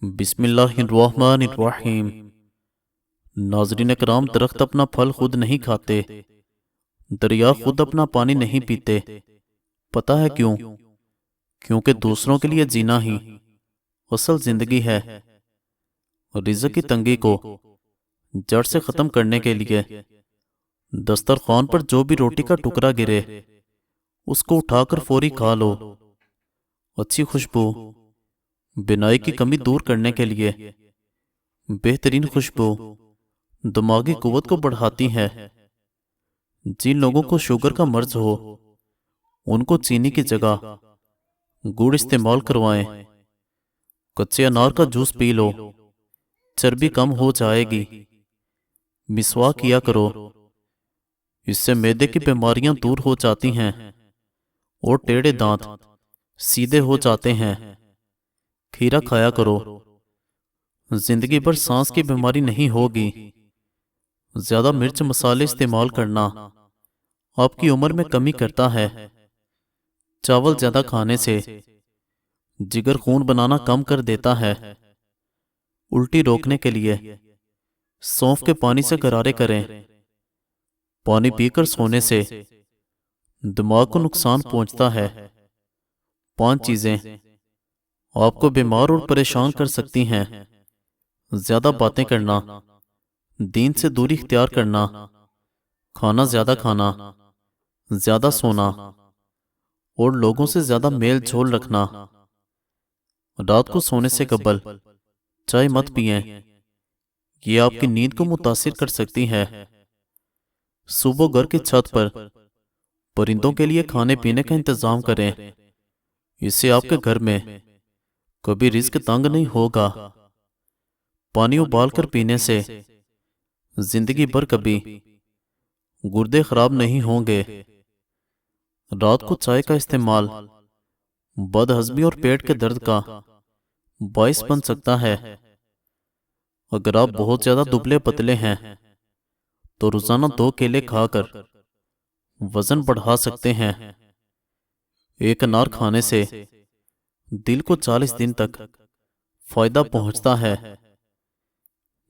बिस्मिल्लाहिर्रहमानिर्रहीम। नाज़रीन कराम, दरख्त अपना फल खुद नहीं खाते, दरिया खुद अपना पानी नहीं पीते। पता है क्यों? क्योंकि दूसरों के लिए जीना ही असल जिंदगी है। रिज़्क़ की तंगी को जड़ से ख़त्म करने के लिए दस्तरखान पर जो भी रोटी का टुकड़ा गिरे उसको उठाकर फौरी खा लो। अच्छी खुशबू बिनाई की कमी दूर करने के लिए बेहतरीन खुशबू दिमागी कुव्वत को बढ़ाती है। जिन लोगों को शुगर का मर्ज हो उनको चीनी की जगह गुड़ इस्तेमाल करवाएं। कच्चे अनार का जूस पी लो, चर्बी कम हो जाएगी। मिसवाक किया करो, इससे मैदे की बीमारियां दूर हो जाती हैं और टेढ़े दांत सीधे हो जाते हैं। खीरा खाया करो, जिंदगी भर सांस की बीमारी नहीं होगी। ज्यादा मिर्च मसाले इस्तेमाल करना आपकी उम्र में कमी करता है। चावल ज्यादा खाने से जिगर खून बनाना कम कर देता है। उल्टी रोकने के लिए सौंफ के पानी से गरारे करें। पानी पीकर सोने से दिमाग को नुकसान पहुंचता है। 5 चीजें आपको बीमार और परेशान कर सकती हैं: ज्यादा बातें करना, दीन से दूरी इख्तियार करना, खाना ज्यादा खाना, ज्यादा सोना और लोगों से ज्यादा मेल झोल रखना। रात को सोने से कबल चाय मत पिएं, ये आपकी नींद को मुतासिर कर सकती है। सुबह घर की छत पर परिंदों के लिए खाने पीने का इंतजाम करें, इससे आपके घर में कभी रिस्क तंग नहीं होगा। पानी उबाल कर पीने से जिंदगी भर कभी गुर्दे खराब नहीं होंगे। रात को चाय का इस्तेमाल बदहजमी और पेट के दर्द का बायस बन सकता है। अगर आप बहुत ज्यादा दुबले पतले हैं तो रोजाना 2 केले खाकर वजन बढ़ा सकते हैं। एक अनार खाने से दिल को 40 दिन तक फायदा पहुंचता है।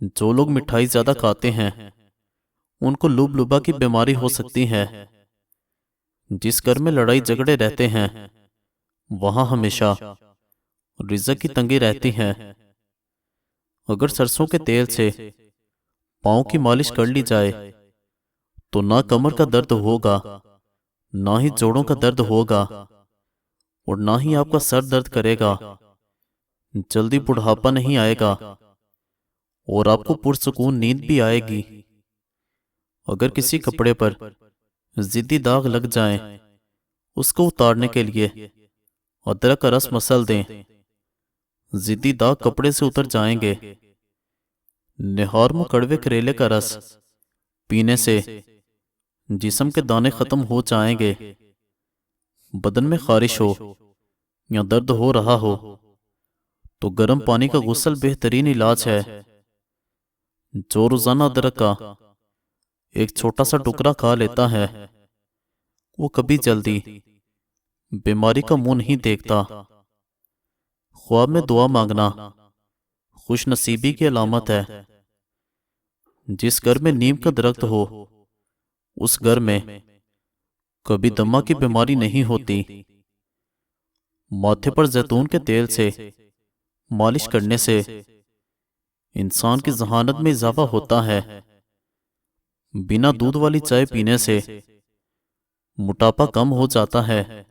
जो लोग मिठाई ज्यादा खाते हैं उनको लुबलुबा की बीमारी हो सकती है। जिस घर में लड़ाई झगड़े रहते हैं वहां हमेशा रिज़्क़ की तंगी रहती है। अगर सरसों के तेल से पाँव की मालिश कर ली जाए तो ना कमर का दर्द होगा, ना ही जोड़ों का दर्द होगा और ना ही आपका सर दर्द करेगा। जल्दी बुढ़ापा नहीं आएगा और आपको पुरसुकून नींद भी आएगी। अगर किसी कपड़े पर जिद्दी दाग लग जाएं, उसको उतारने के लिए अदरक का रस मसल दें, जिद्दी दाग कपड़े से उतर जाएंगे। निहार में कड़वे करेले का रस पीने से जिस्म के दाने खत्म हो जाएंगे। बदन में खारिश हो या दर्द हो रहा हो तो गर्म पानी का गुस्ल बेहतरीन इलाज है। जो रोजाना अदरक का एक छोटा सा टुकड़ा खा लेता है वो कभी जल्दी बीमारी का मुंह नहीं देखता। ख्वाब में दुआ मांगना खुश नसीबी की अलामत है। जिस घर में नीम का दरख्त हो उस घर में कभी दमा की बीमारी नहीं होती। माथे पर जैतून के तेल से मालिश करने से इंसान की जहानत में इजाफा होता है। बिना दूध वाली चाय पीने से मोटापा कम हो जाता है।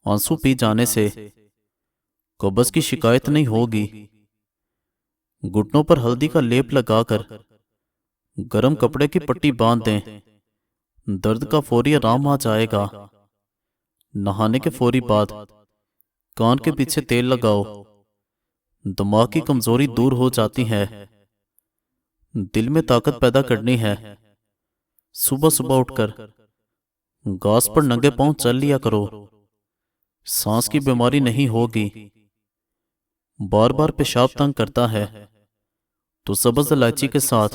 आंसू पी जाने से कब्ज की शिकायत नहीं होगी। घुटनों पर हल्दी का लेप लगाकर गरम कपड़े की पट्टी बांध दें, दर्द का फौरी आराम आ जाएगा। नहाने के फौरी बाद कान के पीछे तेल लगाओ, दिमाग की कमजोरी दूर हो जाती है। दिल में ताकत पैदा करनी है। सुबह सुबह उठकर घास पर नंगे पांव चल लिया करो, सांस की बीमारी नहीं होगी। बार बार पेशाब तंग करता है तो सब्ज इलायची के साथ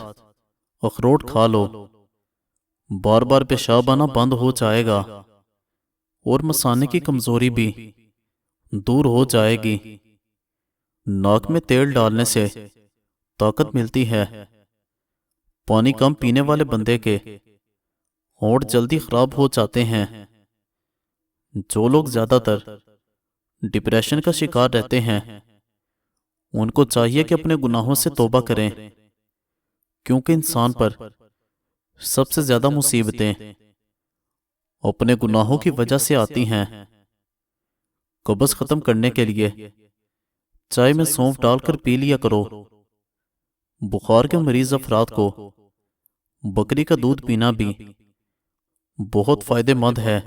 अखरोट खा लो, बार बार पेशाब आना बंद हो जाएगा और मसाने की कमजोरी भी दूर हो जाएगी। नाक में तेल डालने से ताकत मिलती है। पानी कम पीने वाले बंदे के होंठ जल्दी खराब हो जाते हैं। जो लोग ज्यादातर डिप्रेशन का शिकार रहते हैं उनको चाहिए कि अपने गुनाहों से तौबा करें, क्योंकि इंसान पर सबसे ज्यादा मुसीबतें अपने गुनाहों की वजह से आती हैं। कब्ज़ खत्म करने के लिए चाय में सौंफ डालकर पी लिया करो। बुखार के मरीज अफराद को बकरी का दूध पीना भी बहुत फायदेमंद है।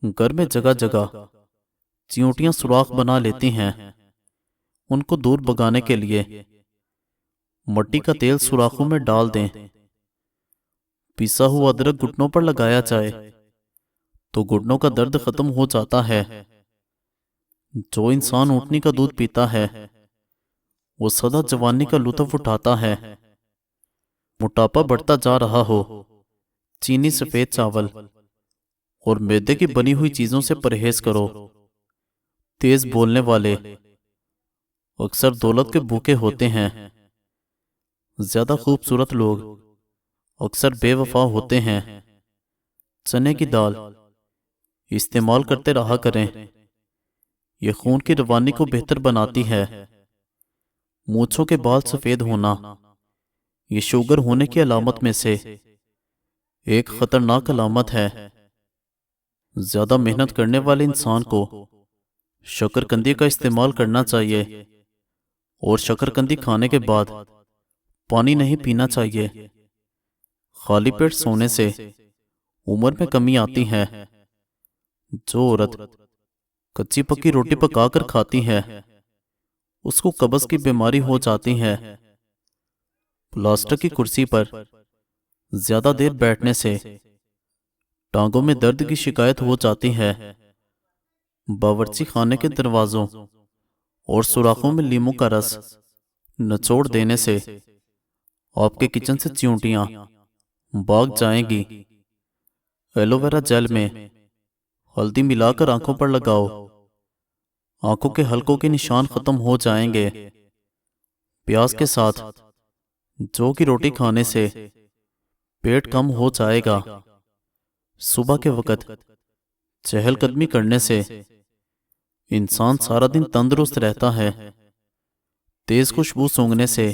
घर में जगह जगह चींटियां सुराख बना लेती हैं। उनको दूर भगाने के लिए मट्टी का तेल सुराखों में डाल दें। पिसा हुआ अदरक घुटनों पर लगाया जाए तो घुटनों का दर्द खत्म हो जाता है। जो इंसान ऊँटनी का दूध पीता है वो सदा जवानी का लुत्फ उठाता है। मोटापा बढ़ता जा रहा हो, चीनी, सफेद चावल और मैदे की बनी हुई चीजों से परहेज करो। तेज बोलने वाले अक्सर दौलत के भूखे होते हैं। ज्यादा खूबसूरत लोग अक्सर बेवफा होते हैं। चने की दाल इस्तेमाल करते रहा करें, यह खून की रवानी को बेहतर बनाती है। मूंछों के बाल सफेद होना ये शुगर होने की अलामत में से एक खतरनाक अलामत है। ज्यादा मेहनत करने वाले इंसान को शकरकंदी का इस्तेमाल करना चाहिए और शकरकंदी खाने के बाद पानी नहीं पीना चाहिए। खाली पेट सोने से उम्र में कमी आती है। जो औरत कच्ची पक्की रोटी पकाकर खाती है उसको कब्ज की बीमारी हो जाती है। प्लास्टिक की कुर्सी पर ज्यादा देर बैठने से टांगों में दर्द की शिकायत हो जाती है। बावर्ची खाने के दरवाजों और सुराखों में लीमू का रस निचोड़ देने से आपके किचन से चींटियां भाग जाएंगी। एलोवेरा जेल में हल्दी मिलाकर आंखों पर लगाओ, आंखों के हलकों के निशान खत्म हो जाएंगे। प्याज के साथ जौ की रोटी खाने से पेट कम हो जाएगा। सुबह के वक्त चहलकदमी करने से इंसान सारा दिन तंदुरुस्त रहता है। तेज खुशबू सूंघने से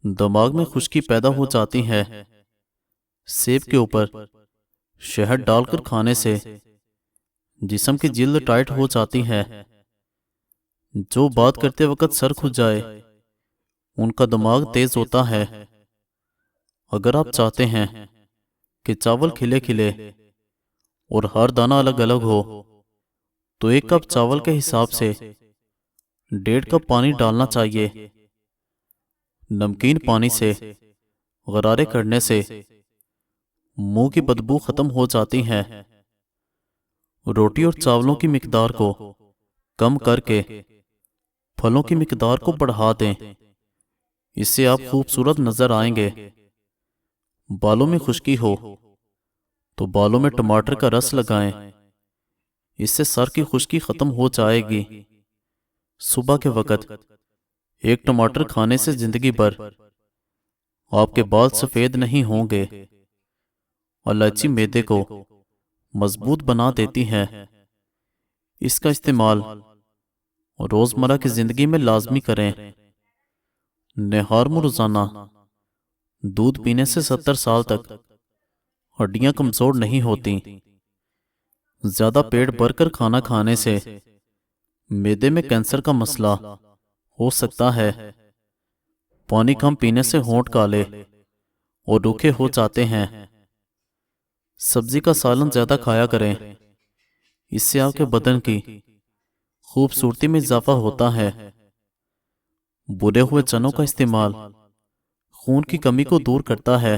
दिमाग में खुश्की पैदा हो जाती है। सेब के ऊपर शहद डालकर खाने से जिस्म की जिल्द टाइट हो जाती है। जो बात करते वक्त सर खुज जाए उनका दिमाग तेज होता है। अगर आप चाहते हैं कि चावल खिले खिले और हर दाना अलग अलग हो तो एक कप चावल के हिसाब से 1.5 कप पानी डालना चाहिए। नमकीन पानी से गरारे करने से मुंह की बदबू खत्म हो जाती है। रोटी और चावलों की मिकदार को कम करके फलों की मिकदार को बढ़ा दें, इससे आप खूबसूरत नजर आएंगे। बालों में खुश्की हो तो बालों में टमाटर का रस लगाएं, इससे सर की खुश्की खत्म हो जाएगी। सुबह के वक्त एक टमाटर खाने से जिंदगी भर आपके बाल सफेद नहीं होंगे। इलायची मैदे को मजबूत बना देती है। इसका इस्तेमाल रोजमर्रा की जिंदगी में लाजमी करें। नेहार रोजाना दूध पीने से 70 साल तक हड्डियां कमजोर नहीं होती। ज्यादा पेट भरकर खाना खाने से मैदे में कैंसर का मसला हो सकता है। पानी कम पीने से होंठ काले और रूखे हो जाते हैं। सब्जी का सालन ज्यादा खाया करें, इससे आपके बदन की खूबसूरती में इजाफा होता है। बुने हुए चनों का इस्तेमाल खून की कमी को दूर करता है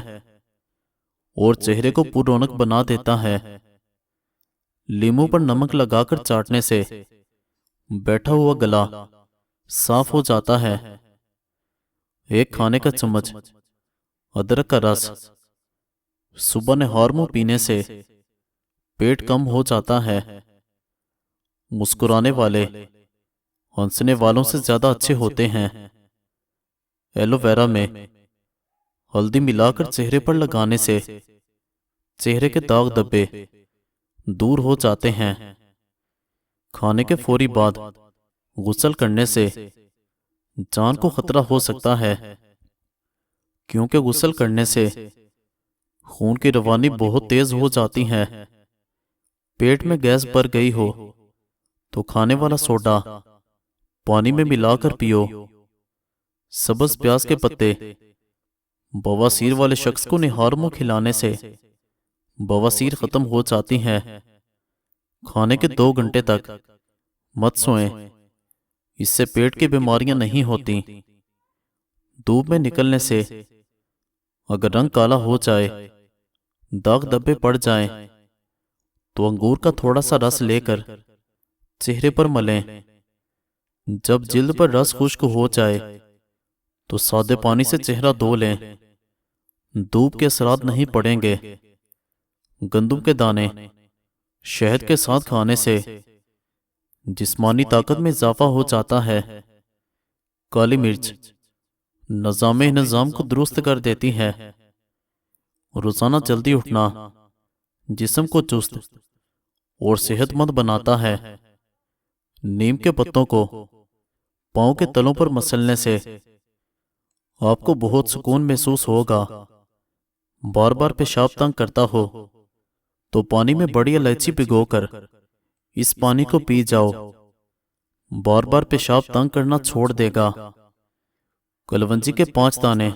और चेहरे को पुररौनक बना देता है। लीमू पर नमक लगाकर चाटने से बैठा हुआ गला साफ हो जाता है। एक खाने का चम्मच अदरक का रस सुबह नहार मुंह पीने से पेट कम हो जाता है। मुस्कुराने वाले हंसने वालों से ज्यादा अच्छे होते हैं। एलोवेरा में हल्दी मिलाकर चेहरे पर लगाने से चेहरे के दाग धब्बे दूर हो जाते हैं। खाने के फौरी बाद गुस्ल करने से जान को खतरा हो सकता है, क्योंकि गुस्ल करने से खून की रवानी बहुत तेज हो जाती है। पेट में गैस भर गई हो तो खाने वाला सोडा पानी में मिलाकर पियो। सब्ज प्याज के पत्ते बवासीर वाले शख्स को निहार मुंह खिलाने से बवासीर खत्म हो जाती है। खाने के 2 घंटे तक मत सोएं, इससे पेट की बीमारियां नहीं होती। धूप में निकलने से अगर रंग काला हो जाए, दाग धब्बे पड़ जाएं, तो अंगूर का थोड़ा सा रस लेकर चेहरे पर मलें। जब जिल्द पर रस खुश्क हो जाए तो सादे पानी से चेहरा धो लें। धूप के असरात नहीं पड़ेंगे। गंदम के दाने शहद के साथ खाने से जिस्मानी ताकत में इजाफा हो जाता है। काली मिर्च निजाम को दुरुस्त कर देती है। रोजाना जल्दी उठना जिस्म को चुस्त और सेहतमंद बनाता है। नीम के पत्तों को पांव के तलों पर मसलने से आपको बहुत सुकून महसूस होगा। बार बार पेशाब तंग करता हो तो पानी में बड़ी इलायची भिगोकर इस पानी को पी जाओ। बार बार पेशाब तंग करना छोड़ देगा। कलवंजी के 5 दाने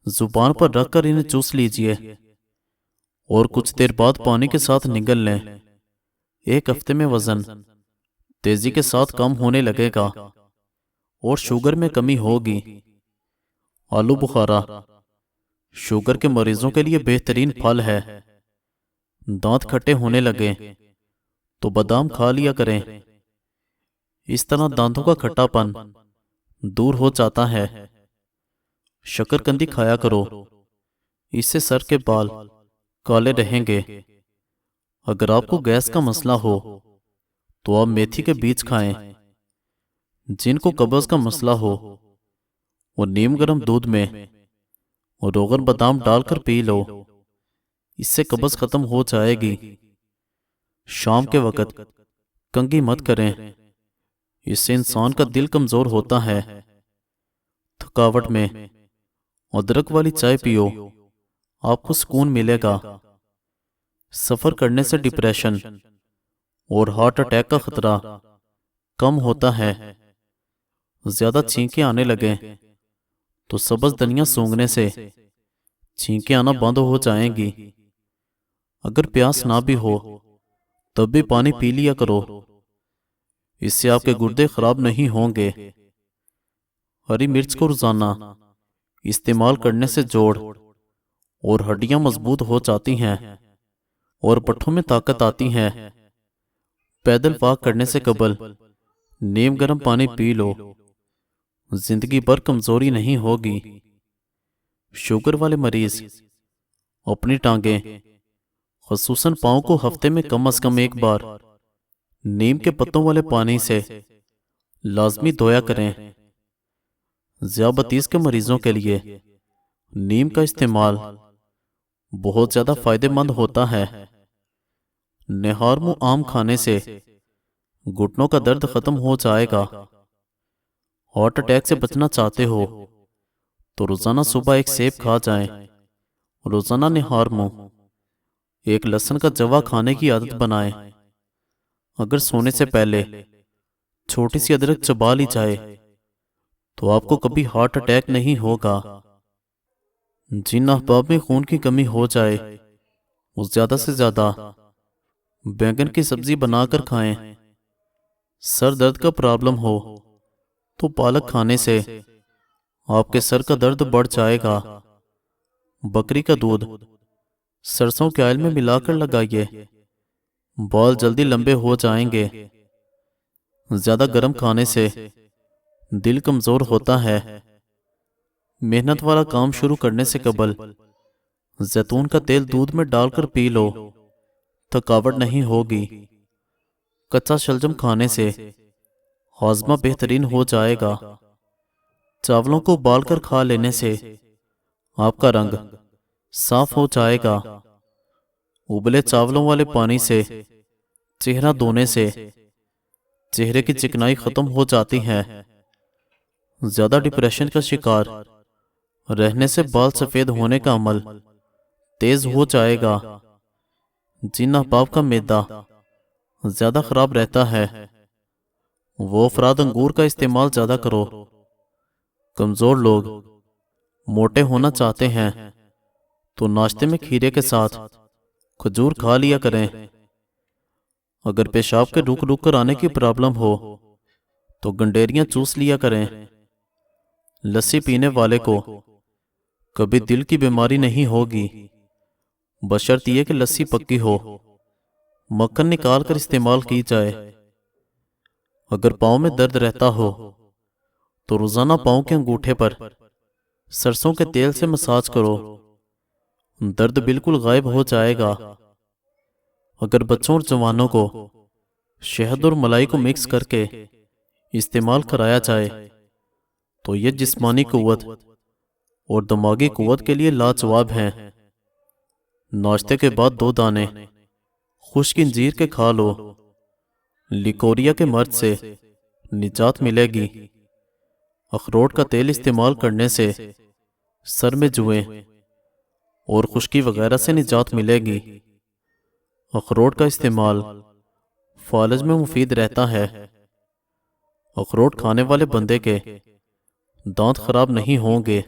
जुबान पर रखकर इन्हें चूस लीजिए और कुछ देर बाद पानी के साथ निगल लें। 1 हफ्ते में वजन तेजी के साथ कम होने लगेगा और शुगर में कमी होगी। आलू बुखारा शुगर के मरीजों के लिए बेहतरीन फल है। दांत खट्टे होने लगे तो बादाम खा लिया करें। इस तरह दांतों का खट्टापन दूर हो जाता है। शकरकंदी खाया करो, इससे सर के बाल काले रहेंगे। अगर आपको गैस का मसला हो तो आप मेथी के बीज खाएं। जिनको कब्ज का मसला हो वो नीम गर्म दूध में और रोगन बादाम डालकर पी लो, इससे कब्ज खत्म हो जाएगी। शाम के वक़्त कंघी मत करें, इससे इंसान का दिल कमजोर होता है। थकावट में अदरक वाली चाय पियो, आपको सुकून मिलेगा। सफर करने से डिप्रेशन और हार्ट अटैक का खतरा कम होता है। ज्यादा छींकें आने लगे तो सब्ज धनिया सूंघने से छींकें आना बंद हो जाएंगी। अगर प्यास ना भी हो तब भी पानी पी लिया करो, इससे आपके गुर्दे खराब नहीं होंगे। हरी मिर्च को रोजाना इस्तेमाल करने से जोड़ और हड्डियां मजबूत हो जाती हैं और पट्ठों में ताकत आती है। पैदल वाक करने से कबल नीम गर्म पानी पी लो, जिंदगी भर कमजोरी नहीं होगी। शुगर वाले मरीज अपनी टांगें खसूसन पांव को हफ्ते में कम से कम 1 बार नीम के पत्तों वाले पानी से लाजमी धोया करें। ज़ियाबतीस के मरीजों के लिए नीम का इस्तेमाल बहुत ज्यादा फायदेमंद होता है। निहार मुंह आम खाने से घुटनों का दर्द खत्म हो जाएगा। हार्ट अटैक से बचना चाहते हो तो रोजाना सुबह 1 सेब खा जाएं। रोजाना निहार मुंह 1 लहसुन का जवा खाने की आदत बनाएं। अगर सोने से पहले छोटी सी अदरक चबा ली जाए तो आपको कभी हार्ट अटैक नहीं होगा। जिन अहबाब में खून की कमी हो जाए वो ज्यादा से ज्यादा बैंगन की सब्जी बनाकर खाएं। सर दर्द का प्रॉब्लम हो तो पालक खाने से आपके सर का दर्द बढ़ जाएगा। बकरी का दूध सरसों के ऑयल में मिलाकर लगाइए, बाल जल्दी लंबे हो जाएंगे। ज्यादा गर्म खाने से दिल कमजोर होता है। मेहनत वाला काम शुरू करने से कबल जैतून का तेल दूध में डालकर पी लो, थकावट नहीं होगी। कच्चा शलजम खाने से हाजमा बेहतरीन हो जाएगा। चावलों को उबालकर खा लेने से आपका रंग साफ हो जाएगा। उबले चावलों वाले पानी से चेहरा धोने से चेहरे की चिकनाई खत्म हो जाती है। ज्यादा डिप्रेशन का शिकार रहने से बाल सफेद होने का अमल तेज हो जाएगा। जिन अहबाब का मैदा ज्यादा खराब रहता है वो अफराद अंगूर का इस्तेमाल ज्यादा करो। कमजोर लोग मोटे होना चाहते हैं तो नाश्ते में खीरे के साथ खजूर खा लिया करें। अगर पेशाब के रुक रुक कर आने की प्रॉब्लम हो तो गंडेरियां चूस लिया करें। लस्सी पीने वाले को कभी दिल की बीमारी नहीं होगी, बशर्ते ये कि लस्सी पक्की हो। मक्खन निकाल कर इस्तेमाल की जाए। अगर पाँव में दर्द रहता हो तो रोजाना पाँव के अंगूठे पर सरसों के तेल से मसाज करो, दर्द बिल्कुल गायब हो जाएगा। अगर बच्चों और जवानों को शहद और मलाई को मिक्स करके इस्तेमाल कराया जाए तो ये जिस्मानी कुव्वत और दिमागी कुव्वत के लिए लाजवाब हैं। नाश्ते के बाद 2 दाने खुश्क इंजीर के खा लो, लिकोरिया के मर्ज से निजात मिलेगी। अखरोट का तेल इस्तेमाल करने से सर में जुएं और खुश्की वगैरह से निजात मिलेगी। अखरोट का इस्तेमाल फालज में मुफीद रहता है। अखरोट खाने वाले बंदे के दांत खराब नहीं होंगे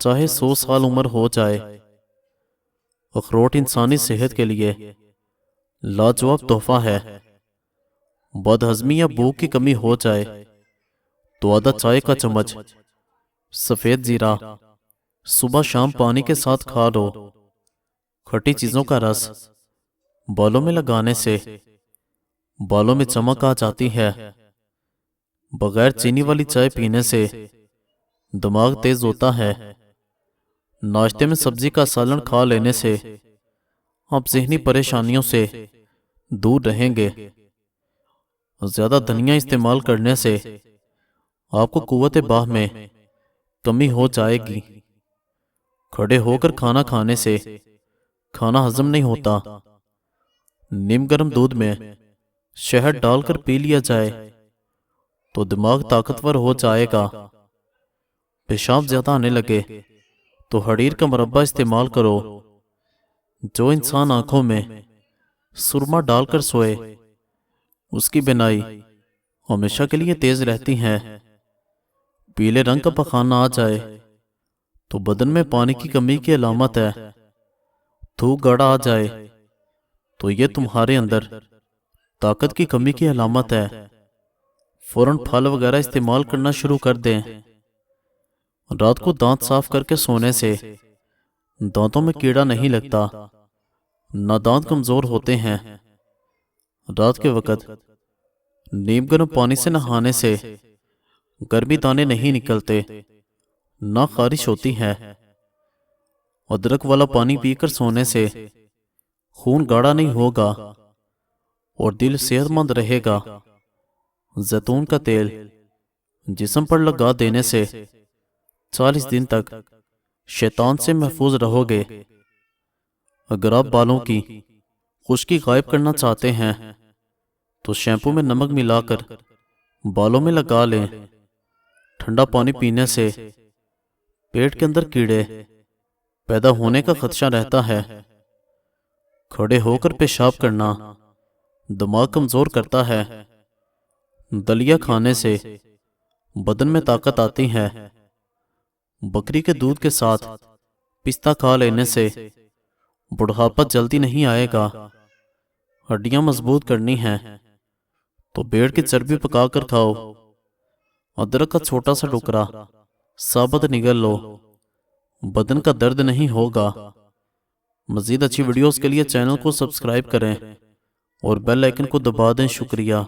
चाहे 100 साल उम्र हो जाए। अखरोट इंसानी सेहत के लिए लाजवाब तोहफा है। बदहजमी या भूख की कमी हो जाए तो आधा चाय का चम्मच सफेद जीरा सुबह शाम पानी के साथ खा लो। खट्टी चीजों का रस बालों में लगाने से बालों में चमक आ जाती है। बगैर चीनी वाली चाय पीने से दिमाग तेज होता है। नाश्ते में सब्जी का सालन खा लेने से आप ज़हनी परेशानियों से दूर रहेंगे। ज्यादा धनिया इस्तेमाल करने से आपको कुव्वत बाह में कमी हो जाएगी। खड़े होकर खाना खाने से खाना हजम नहीं होता। नीम गर्म दूध में शहद डालकर पी लिया जाए तो दिमाग ताकतवर हो जाएगा। पेशाब ज्यादा आने लगे तो हरीर का मुरब्बा इस्तेमाल करो। जो इंसान आंखों में सुरमा डालकर सोए उसकी बिनाई हमेशा के लिए तेज रहती है। पीले रंग का पखाना आ जाए तो बदन में पानी की कमी की अलामत है। थूक गाढ़ा आ जाए तो यह तुम्हारे अंदर ताकत की कमी की अलामत है। फौरन फल वगैरह इस्तेमाल करना शुरू कर दें। रात को दांत साफ करके सोने से दांतों में कीड़ा नहीं लगता, ना दांत कमजोर होते हैं। रात के वक्त नीम गर्म पानी से नहाने से गर्मी दाने नहीं निकलते, ना खारिश होती है। अदरक वाला पानी पीकर सोने से खून गाढ़ा नहीं होगा और दिल सेहतमंद रहेगा। जैतून का तेल जिस्म पर लगा देने से 40 दिन तक शैतान से महफूज रहोगे। अगर आप बालों की खुश्की गायब करना चाहते हैं तो शैम्पू में नमक मिलाकर बालों में लगा लें। ठंडा पानी पीने से पेट के अंदर कीड़े पैदा होने का खदशा रहता है। खड़े होकर पेशाब करना दिमाग कमजोर करता है। दलिया खाने से बदन में ताकत आती है। बकरी के दूध के साथ पिस्ता खा लेने से बुढ़ापा जल्दी नहीं आएगा। हड्डियां मजबूत करनी है तो भेड़ की चर्बी पकाकर खाओ। अदरक का छोटा सा टुकड़ा साबुत निगल लो, बदन का दर्द नहीं होगा। मजीद अच्छी वीडियोस के लिए चैनल को सब्सक्राइब करें और बेल आइकन को दबा दें। शुक्रिया।